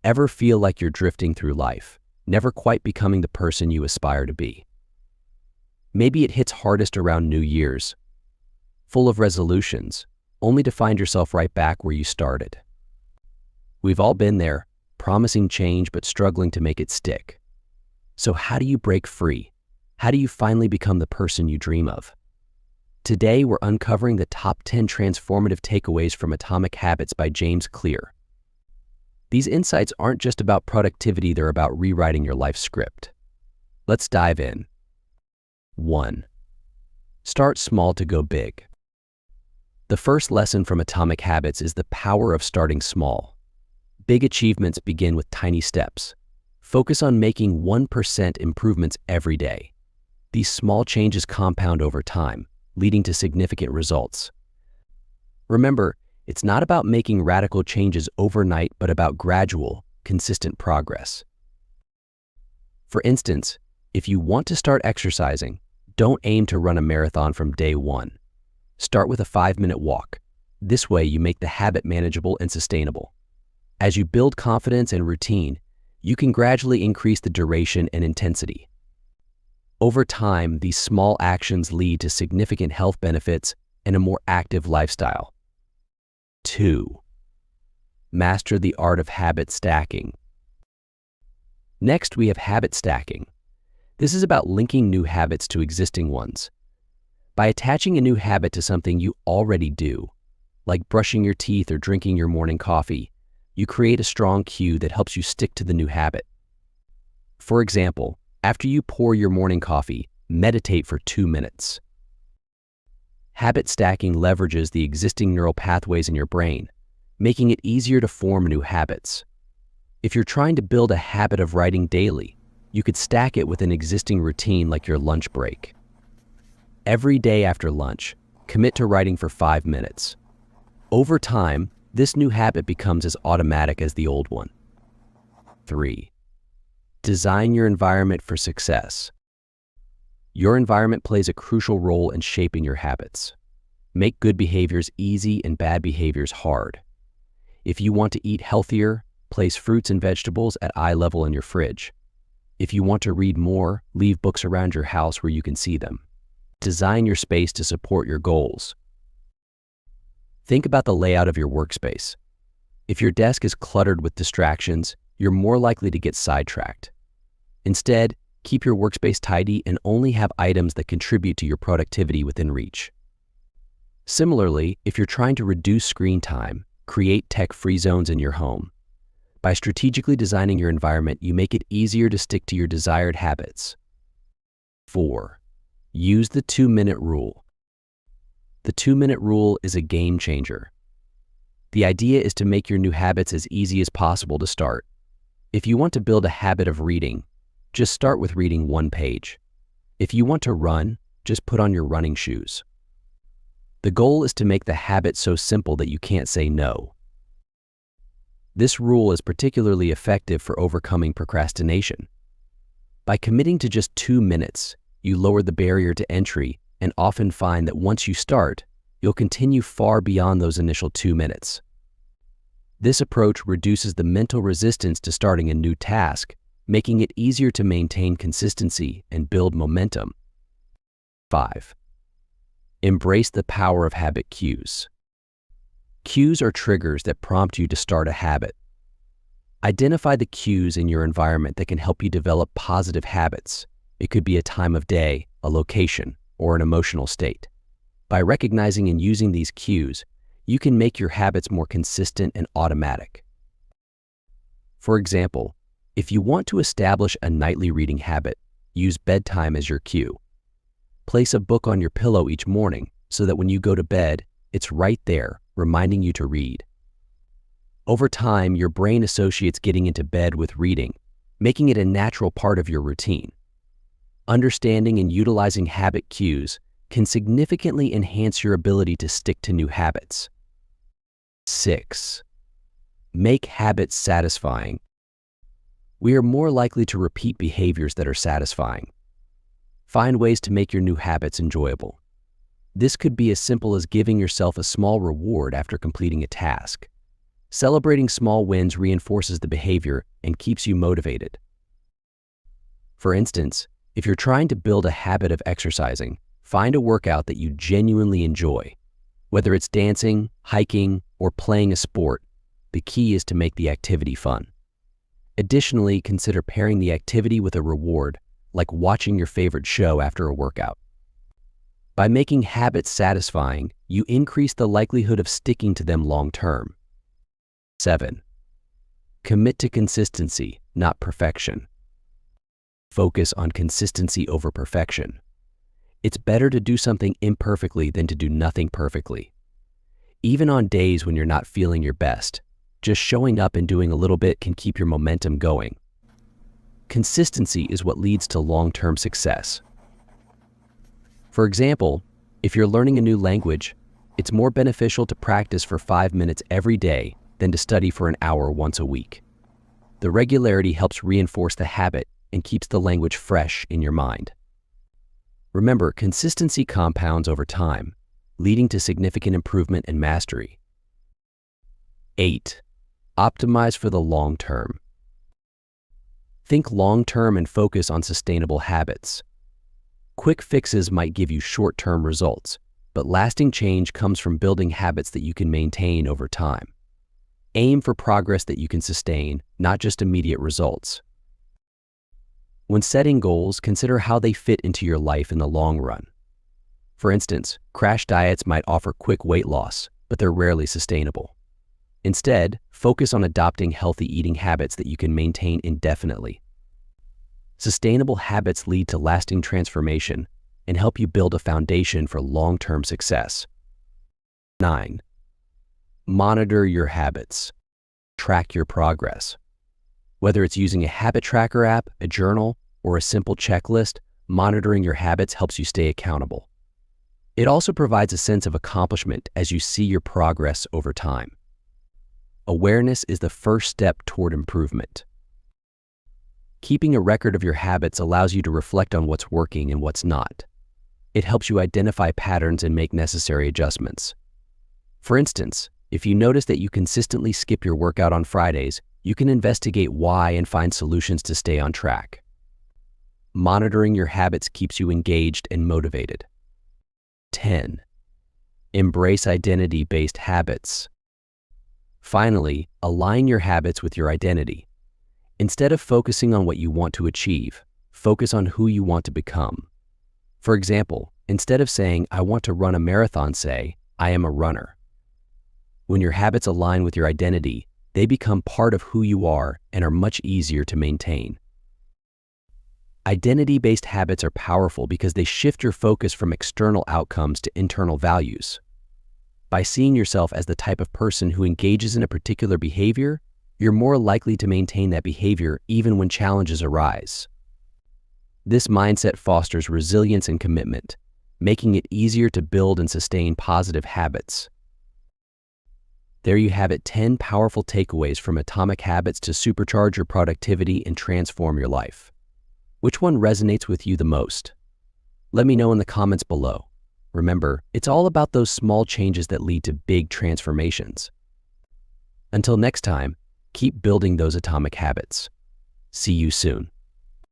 Ever feel like you're drifting through life, never quite becoming the person you aspire to be? Maybe it hits hardest around New Year's, full of resolutions, only to find yourself right back where you started. We've all been there, promising change but struggling to make it stick. So how do you break free? How do you finally become the person you dream of? Today, we're uncovering the top 10 transformative takeaways from Atomic Habits by James Clear. These insights aren't just about productivity, they're about rewriting your life script. Let's dive in. 1. Start small to go big. The first lesson from Atomic Habits is the power of starting small. Big achievements begin with tiny steps. Focus on making 1% improvements every day. These small changes compound over time, leading to significant results. Remember, it's not about making radical changes overnight, but about gradual, consistent progress. For instance, if you want to start exercising, don't aim to run a marathon from day one. Start with a 5-minute walk. This way, you make the habit manageable and sustainable. As you build confidence and routine, you can gradually increase the duration and intensity. Over time, these small actions lead to significant health benefits and a more active lifestyle. 2. Master the art of habit stacking. Next, we have habit stacking. This is about linking new habits to existing ones. By attaching a new habit to something you already do, like brushing your teeth or drinking your morning coffee, you create a strong cue that helps you stick to the new habit. For example, after you pour your morning coffee, meditate for 2 minutes. Habit stacking leverages the existing neural pathways in your brain, making it easier to form new habits. If you're trying to build a habit of writing daily, you could stack it with an existing routine like your lunch break. Every day after lunch, commit to writing for 5 minutes. Over time, this new habit becomes as automatic as the old one. 3. Design your environment for success. Your environment plays a crucial role in shaping your habits. Make good behaviors easy and bad behaviors hard. If you want to eat healthier, place fruits and vegetables at eye level in your fridge. If you want to read more, leave books around your house where you can see them. Design your space to support your goals. Think about the layout of your workspace. If your desk is cluttered with distractions, you're more likely to get sidetracked. Instead, keep your workspace tidy and only have items that contribute to your productivity within reach. Similarly, if you're trying to reduce screen time, create tech-free zones in your home. By strategically designing your environment, you make it easier to stick to your desired habits. 4. Use the 2-minute rule. The 2-minute rule is a game changer. The idea is to make your new habits as easy as possible to start. If you want to build a habit of reading, just start with reading 1 page. If you want to run, just put on your running shoes. The goal is to make the habit so simple that you can't say no. This rule is particularly effective for overcoming procrastination. By committing to just 2 minutes, you lower the barrier to entry and often find that once you start, you'll continue far beyond those initial 2 minutes. This approach reduces the mental resistance to starting a new task, making it easier to maintain consistency and build momentum. 5. Embrace the power of habit cues. Cues are triggers that prompt you to start a habit. Identify the cues in your environment that can help you develop positive habits. It could be a time of day, a location, or an emotional state. By recognizing and using these cues, you can make your habits more consistent and automatic. For example, if you want to establish a nightly reading habit, use bedtime as your cue. Place a book on your pillow each morning so that when you go to bed, it's right there, reminding you to read. Over time, your brain associates getting into bed with reading, making it a natural part of your routine. Understanding and utilizing habit cues can significantly enhance your ability to stick to new habits. 6. Make habits satisfying. We are more likely to repeat behaviors that are satisfying. Find ways to make your new habits enjoyable. This could be as simple as giving yourself a small reward after completing a task. Celebrating small wins reinforces the behavior and keeps you motivated. For instance, if you're trying to build a habit of exercising, find a workout that you genuinely enjoy. Whether it's dancing, hiking, or playing a sport, the key is to make the activity fun. Additionally, consider pairing the activity with a reward, like watching your favorite show after a workout. By making habits satisfying, you increase the likelihood of sticking to them long term. 7. Commit to consistency, not perfection. Focus on consistency over perfection. It's better to do something imperfectly than to do nothing perfectly. Even on days when you're not feeling your best, just showing up and doing a little bit can keep your momentum going. Consistency is what leads to long-term success. For example, if you're learning a new language, it's more beneficial to practice for 5 minutes every day than to study for an hour once a week. The regularity helps reinforce the habit and keeps the language fresh in your mind. Remember, consistency compounds over time, leading to significant improvement and mastery. 8. Optimize for the long term. Think long term and focus on sustainable habits. Quick fixes might give you short-term results, but lasting change comes from building habits that you can maintain over time. Aim for progress that you can sustain, not just immediate results. When setting goals, consider how they fit into your life in the long run. For instance, crash diets might offer quick weight loss, but they're rarely sustainable. Instead, focus on adopting healthy eating habits that you can maintain indefinitely. Sustainable habits lead to lasting transformation and help you build a foundation for long-term success. 9. Monitor your habits. Track your progress. Whether it's using a habit tracker app, a journal, or a simple checklist, monitoring your habits helps you stay accountable. It also provides a sense of accomplishment as you see your progress over time. Awareness is the first step toward improvement. Keeping a record of your habits allows you to reflect on what's working and what's not. It helps you identify patterns and make necessary adjustments. For instance, if you notice that you consistently skip your workout on Fridays, you can investigate why and find solutions to stay on track. Monitoring your habits keeps you engaged and motivated. 10. Embrace identity-based habits. Finally, align your habits with your identity. Instead of focusing on what you want to achieve, focus on who you want to become. For example, instead of saying, "I want to run a marathon," say, "I am a runner." When your habits align with your identity, they become part of who you are and are much easier to maintain. Identity-based habits are powerful because they shift your focus from external outcomes to internal values. By seeing yourself as the type of person who engages in a particular behavior, you're more likely to maintain that behavior even when challenges arise. This mindset fosters resilience and commitment, making it easier to build and sustain positive habits. There you have it, 10 powerful takeaways from Atomic Habits to supercharge your productivity and transform your life. Which one resonates with you the most? Let me know in the comments below. Remember, it's all about those small changes that lead to big transformations. Until next time, keep building those atomic habits. See you soon.